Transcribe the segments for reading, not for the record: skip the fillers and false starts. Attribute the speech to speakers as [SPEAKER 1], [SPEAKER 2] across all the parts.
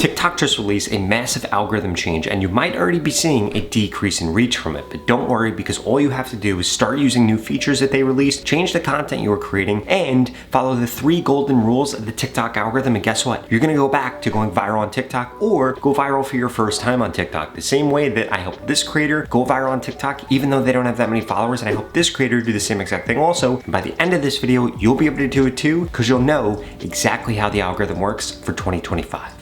[SPEAKER 1] TikTok just released a massive algorithm change, and you might already be seeing a decrease in reach from it, but don't worry, because all you have to do is start using new features that they released, change the content you are creating, and follow the 3 golden rules of the TikTok algorithm, and guess what? You're gonna go back to going viral on TikTok or go viral for your first time on TikTok. The same way that I helped this creator go viral on TikTok, even though they don't have that many followers, and I hope this creator do the same exact thing also. And by the end of this video, you'll be able to do it too, because you'll know exactly how the algorithm works for 2025.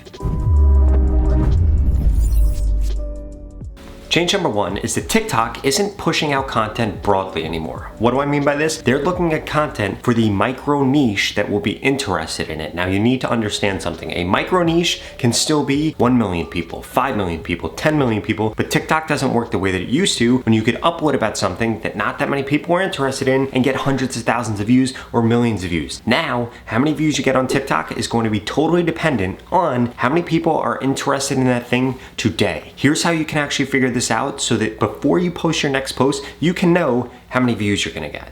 [SPEAKER 1] Change number 1 is that TikTok isn't pushing out content broadly anymore. What do I mean by this? They're looking at content for the micro niche that will be interested in it. Now you need to understand something. A micro niche can still be 1 million people, 5 million people, 10 million people, but TikTok doesn't work the way that it used to when you could upload about something that not that many people are interested in and get hundreds of thousands of views or millions of views. Now, how many views you get on TikTok is going to be totally dependent on how many people are interested in that thing today. Here's how you can actually figure this out so that before you post your next post, you can know how many views you're gonna get.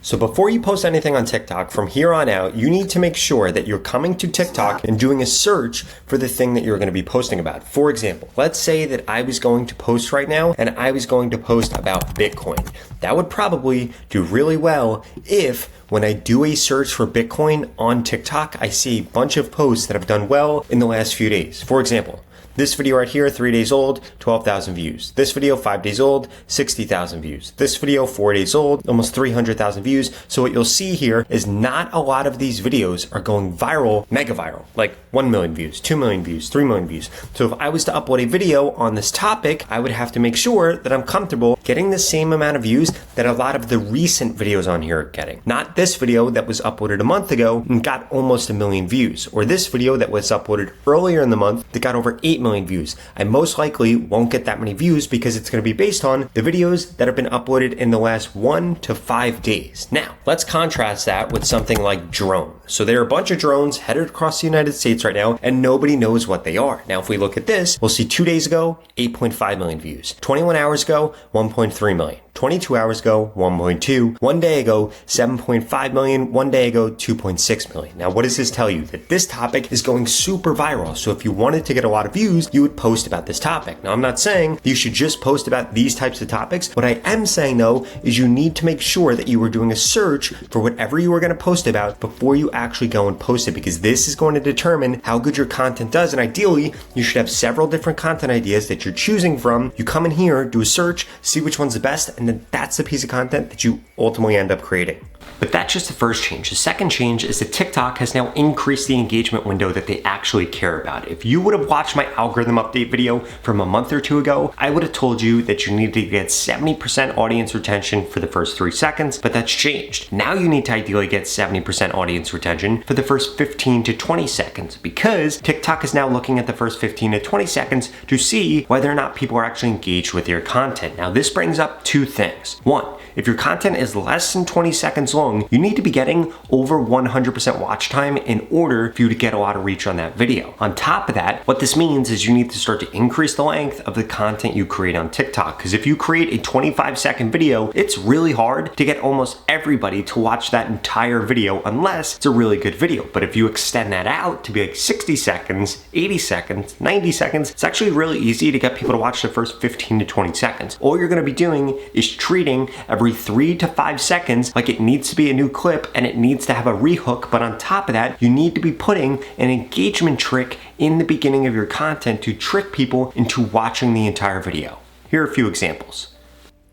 [SPEAKER 1] So before you post anything on TikTok, from here on out, you need to make sure that you're coming to TikTok and doing a search for the thing that you're gonna be posting about. For example, let's say that I was going to post right now and I was going to post about Bitcoin. That would probably do really well if when I do a search for Bitcoin on TikTok, I see a bunch of posts that have done well in the last few days. For example, this video right here, 3 days old, 12,000 views. This video, 5 days old, 60,000 views. This video, 4 days old, almost 300,000 views. So what you'll see here is not a lot of these videos are going viral, mega viral, like 1 million views, 2 million views, 3 million views. So if I was to upload a video on this topic, I would have to make sure that I'm comfortable getting the same amount of views that a lot of the recent videos on here are getting. Not this video that was uploaded a month ago and got almost 1 million views, or this video that was uploaded earlier in the month that got over 8 million views. I most likely won't get that many views because it's going to be based on the videos that have been uploaded in the last 1 to 5 days. Now, let's contrast that with something like drone. So there are a bunch of drones headed across the United States right now, and nobody knows what they are. Now, if we look at this, we'll see 2 days ago, 8.5 million views. 21 hours ago, 1.3 million. 22 hours ago, 1.2. 1 day ago, 7.5 million. 1 day ago, 2.6 million. Now, what does this tell you? That this topic is going super viral. So if you wanted to get a lot of views, you would post about this topic. Now, I'm not saying you should just post about these types of topics. What I am saying, though, is you need to make sure that you are doing a search for whatever you are going to post about before you actually go and post it, because this is going to determine how good your content does. And ideally, you should have several different content ideas that you're choosing from. You come in here, do a search, see which one's the best, and then that's the piece of content that you ultimately end up creating. But that's just the first change. The second change is that TikTok has now increased the engagement window that they actually care about. If you would have watched my algorithm update video from a month or 2 ago, I would have told you that you need to get 70% audience retention for the first 3 seconds, but that's changed. Now you need to ideally get 70% audience retention for the first 15 to 20 seconds, because TikTok is now looking at the first 15 to 20 seconds to see whether or not people are actually engaged with your content. Now this brings up 2 things. 1, if your content is less than 20 seconds long, you need to be getting over 100% watch time in order for you to get a lot of reach on that video. On top of that, what this means is you need to start to increase the length of the content you create on TikTok. Because if you create a 25-second video, it's really hard to get almost everybody to watch that entire video unless it's a really good video. But if you extend that out to be like 60 seconds, 80 seconds, 90 seconds, it's actually really easy to get people to watch the first 15 to 20 seconds. All you're gonna be doing is treating every 3 to 5 seconds like it needs to be a new clip and it needs to have a rehook, but on top of that, you need to be putting an engagement trick in the beginning of your content to trick people into watching the entire video. Here are a few examples.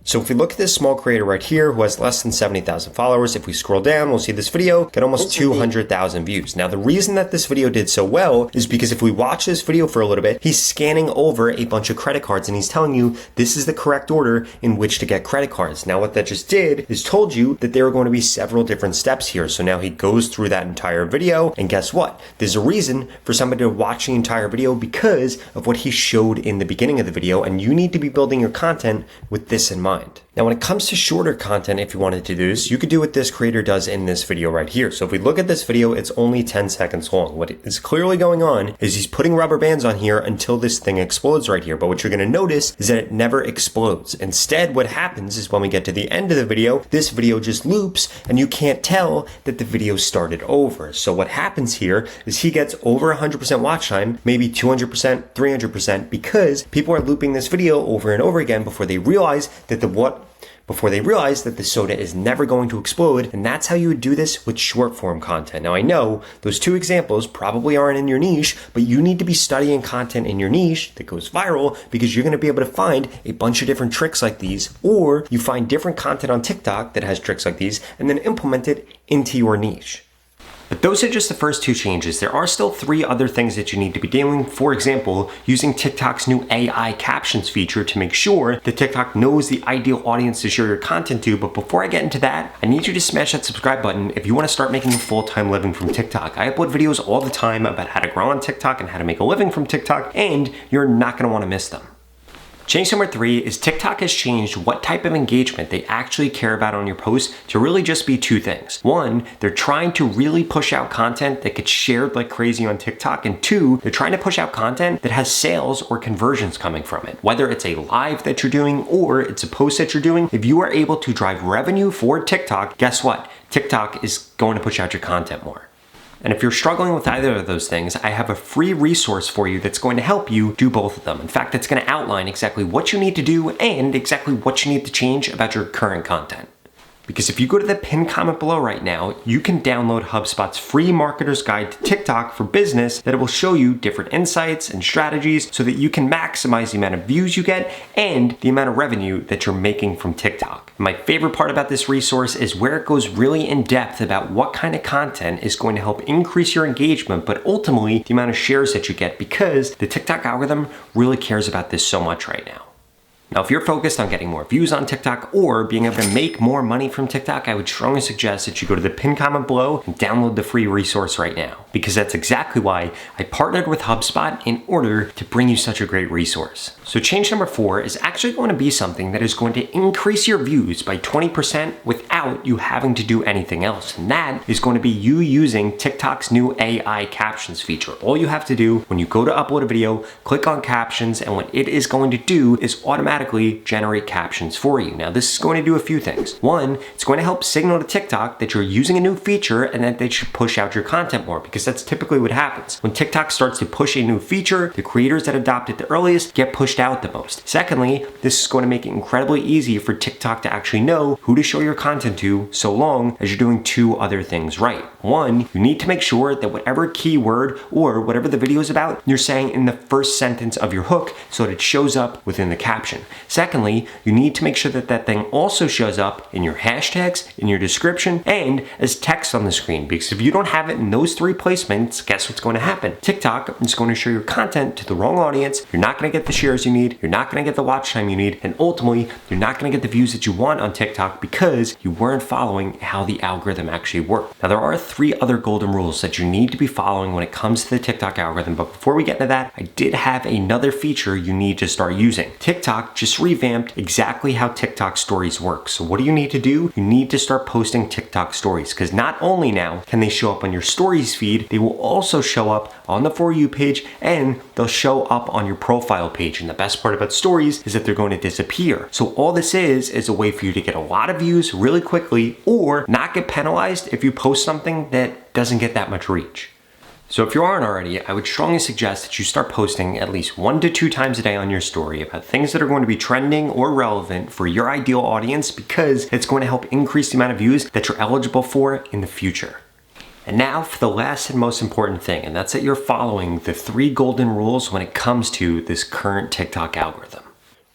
[SPEAKER 1] So if we look at this small creator right here who has less than 70,000 followers, if we scroll down, we'll see this video get almost 200,000 views. Now, the reason that this video did so well is because if we watch this video for a little bit, he's scanning over a bunch of credit cards and he's telling you this is the correct order in which to get credit cards. Now, what that just did is told you that there are going to be several different steps here. So now he goes through that entire video, and guess what? There's a reason for somebody to watch the entire video because of what he showed in the beginning of the video, and you need to be building your content with this in mind. mind. Now, when it comes to shorter content, if you wanted to do this, you could do what this creator does in this video right here. So if we look at this video, it's only 10 seconds long. What is clearly going on is he's putting rubber bands on here until this thing explodes right here. But what you're going to notice is that it never explodes. Instead, what happens is when we get to the end of the video, this video just loops and you can't tell that the video started over. So what happens here is he gets over 100% watch time, maybe 200%, 300%, because people are looping this video over and over again before they realize that the soda is never going to explode. And that's how you would do this with short form content. Now, I know those two examples probably aren't in your niche, but you need to be studying content in your niche that goes viral, because you're going to be able to find a bunch of different tricks like these, or you find different content on TikTok that has tricks like these and then implement it into your niche. But those are just the first two changes. There are still 3 other things that you need to be doing. For example, using TikTok's new AI captions feature to make sure that TikTok knows the ideal audience to share your content to. But before I get into that, I need you to smash that subscribe button if you want to start making a full-time living from TikTok. I upload videos all the time about how to grow on TikTok and how to make a living from TikTok, and you're not going to want to miss them. Change number 3 is TikTok has changed what type of engagement they actually care about on your posts to really just be 2 things. 1, they're trying to really push out content that gets shared like crazy on TikTok. And 2, they're trying to push out content that has sales or conversions coming from it. Whether it's a live that you're doing or it's a post that you're doing, if you are able to drive revenue for TikTok, guess what? TikTok is going to push out your content more. And if you're struggling with either of those things, I have a free resource for you that's going to help you do both of them. In fact, it's going to outline exactly what you need to do and exactly what you need to change about your current content. Because if you go to the pinned comment below right now, you can download HubSpot's free marketer's guide to TikTok for business that will show you different insights and strategies so that you can maximize the amount of views you get and the amount of revenue that you're making from TikTok. My favorite part about this resource is where it goes really in depth about what kind of content is going to help increase your engagement, but ultimately the amount of shares that you get, because the TikTok algorithm really cares about this so much right now. Now, if you're focused on getting more views on TikTok or being able to make more money from TikTok, I would strongly suggest that you go to the pinned comment below and download the free resource right now, because that's exactly why I partnered with HubSpot in order to bring you such a great resource. So change number 4 is actually going to be something that is going to increase your views by 20% without you having to do anything else. And that is going to be you using TikTok's new AI captions feature. All you have to do when you go to upload a video, click on captions, and what it is going to do is automatically generate captions for you. Now, this is going to do a few things. 1, it's going to help signal to TikTok that you're using a new feature and that they should push out your content more, because that's typically what happens. When TikTok starts to push a new feature, the creators that adopt it the earliest get pushed out the most. Secondly, this is going to make it incredibly easy for TikTok to actually know who to show your content to, so long as you're doing 2 other things right. 1, you need to make sure that whatever keyword or whatever the video is about, you're saying in the first sentence of your hook so that it shows up within the caption. Secondly, you need to make sure that that thing also shows up in your hashtags, in your description, and as text on the screen, because if you don't have it in those 3 placements, guess what's going to happen? TikTok is going to show your content to the wrong audience. You're not going to get the shares you need. You're not going to get the watch time you need. And ultimately, you're not going to get the views that you want on TikTok because you weren't following how the algorithm actually worked. Now, there are 3 other golden rules that you need to be following when it comes to the TikTok algorithm. But before we get into that, I did have another feature you need to start using. TikTok just revamped exactly how TikTok stories work. So what do you need to do? You need to start posting TikTok stories, because not only now can they show up on your stories feed, they will also show up on the For You page, and they'll show up on your profile page. And the best part about stories is that they're going to disappear. So all this is a way for you to get a lot of views really quickly, or not get penalized if you post something that doesn't get that much reach. So if you aren't already, I would strongly suggest that you start posting at least 1 to 2 times a day on your story about things that are going to be trending or relevant for your ideal audience, because it's going to help increase the amount of views that you're eligible for in the future. And now for the last and most important thing, and that's that you're following the 3 golden rules when it comes to this current TikTok algorithm.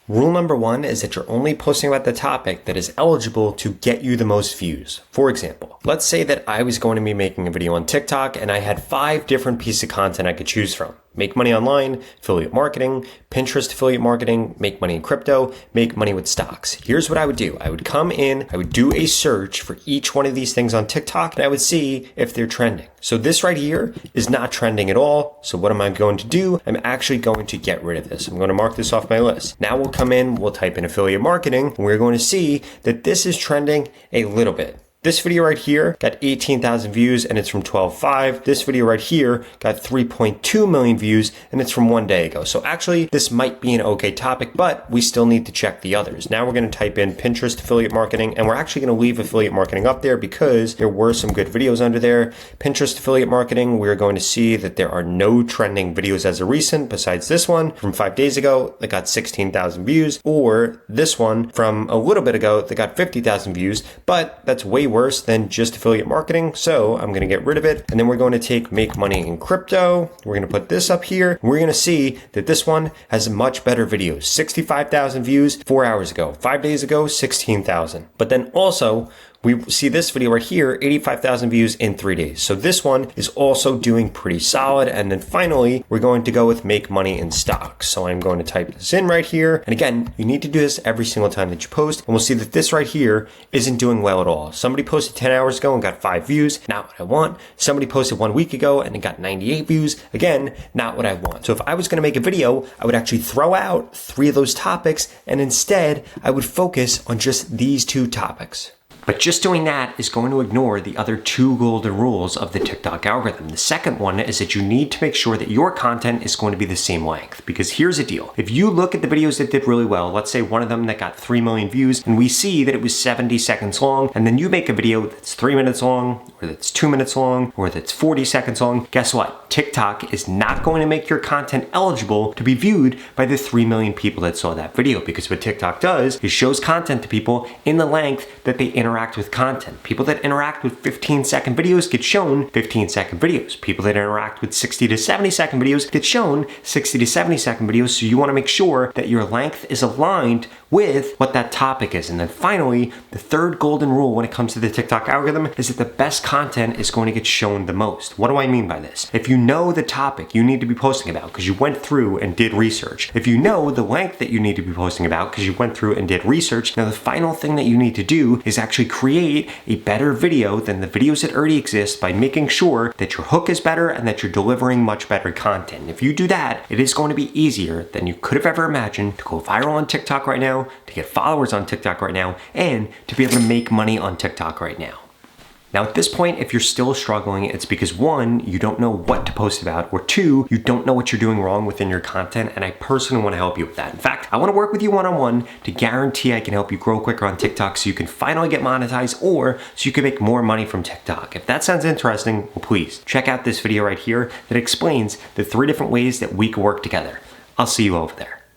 [SPEAKER 1] Rule number 1 is that you're only posting about the topic that is eligible to get you the most views. For example, let's say that I was going to be making a video on TikTok and I had 5 different pieces of content I could choose from. Make money online, affiliate marketing, Pinterest affiliate marketing, make money in crypto, make money with stocks. Here's what I would do. I would come in, I would do a search for each one of these things on TikTok, and I would see if they're trending. So this right here is not trending at all. So what am I going to do? I'm actually going to get rid of this. I'm going to mark this off my list. Now we'll come in, we'll type in affiliate marketing, and we're going to see that this is trending a little bit. This video right here got 18,000 views and it's from 12/5. This video right here got 3.2 million views and it's from 1 day ago. So actually this might be an okay topic, but we still need to check the others. Now we're going to type in Pinterest affiliate marketing, and we're actually going to leave affiliate marketing up there because there were some good videos under there. Pinterest affiliate marketing, we're going to see that there are no trending videos as of recent besides this one from 5 days ago that got 16,000 views, or this one from a little bit ago that got 50,000 views, but that's way worse than just affiliate marketing. So I'm going to get rid of it. And then we're going to take make money in crypto. We're going to put this up here. We're going to see that this one has much better videos. 65,000 views 4 hours ago. 5 days ago, 16,000. But then also we see this video right here, 85,000 views in 3 days. So this one is also doing pretty solid. And then finally, we're going to go with make money in stocks. So I'm going to type this in right here. And again, you need to do this every single time that you post. And we'll see that this right here isn't doing well at all. Somebody posted 10 hours ago and got 5 views. Not what I want. Somebody posted 1 week ago and it got 98 views. Again, not what I want. So if I was going to make a video, I would actually throw out 3 of those topics. And instead, I would focus on just these 2 topics. But just doing that is going to ignore the other 2 golden rules of the TikTok algorithm. The second one is that you need to make sure that your content is going to be the same length. Because here's the deal. If you look at the videos that did really well, let's say one of them that got 3 million views, and we see that it was 70 seconds long, and then you make a video that's 3 minutes long, or that's 2 minutes long, or that's 40 seconds long, guess what? TikTok is not going to make your content eligible to be viewed by the 3 million people that saw that video. Because what TikTok does is shows content to people in the length that they interact with content. People that interact with 15-second videos get shown 15-second videos. People that interact with 60 to 70-second videos get shown 60 to 70-second videos. So you want to make sure that your length is aligned with what that topic is. And then finally, the third golden rule when it comes to the TikTok algorithm is that the best content is going to get shown the most. What do I mean by this? If you know the topic you need to be posting about because you went through and did research, if you know the length that you need to be posting about because you went through and did research, now the final thing that you need to do is actually create a better video than the videos that already exist by making sure that your hook is better and that you're delivering much better content. And if you do that, it is going to be easier than you could have ever imagined to go viral on TikTok right now, to get followers on TikTok right now, and to be able to make money on TikTok right now. Now at this point, if you're still struggling, it's because 1, you don't know what to post about, or 2, you don't know what you're doing wrong within your content, and I personally want to help you with that. In fact, I want to work with you one-on-one to guarantee I can help you grow quicker on TikTok so you can finally get monetized, or so you can make more money from TikTok. If that sounds interesting, well, please check out this video right here that explains the 3 different ways that we can work together. I'll see you over there.